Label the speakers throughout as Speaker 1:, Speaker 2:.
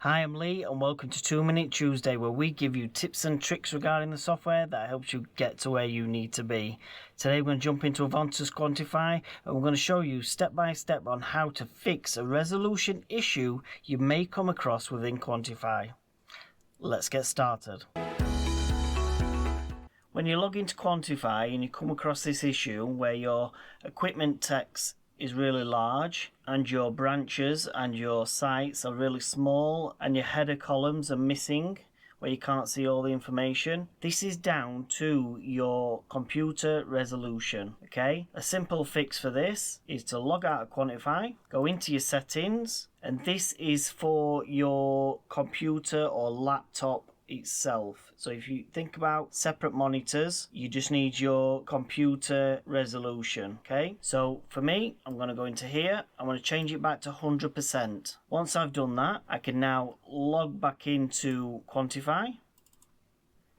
Speaker 1: Hi, I'm Lee and welcome to 2 Minute Tuesday, where we give you tips and tricks regarding the software that helps you get to where you need to be. Today we're going to jump into Avontus Quantify and we're going to show you step by step on how to fix a resolution issue you may come across within Quantify. Let's get started. When you log into Quantify and you come across this issue where your equipment text is really large and your branches and your sites are really small and your header columns are missing where you can't see all the information, this is down to your computer resolution. Okay, a simple fix for this is to log out of Quantify, go into your settings, and this is for your computer or laptop itself. So if you think about separate monitors, you just need your computer resolution. Okay, so for me, I'm going to go into here. I'm going to change it back to 100%. Once I've done that, I can now log back into Quantify.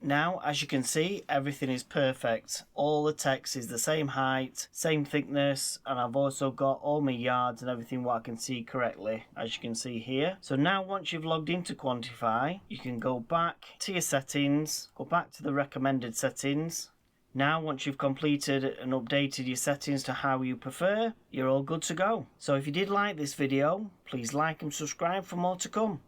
Speaker 1: Now, as you can see, everything is perfect. All the text is the same height, same thickness, and I've also got all my yards and everything what I can see correctly, as you can see here. So now once you've logged into Quantify, you can go back to your settings, go back to the recommended settings. Now, once you've completed and updated your settings to how you prefer, you're all good to go. So if you did like this video, please like and subscribe for more to come.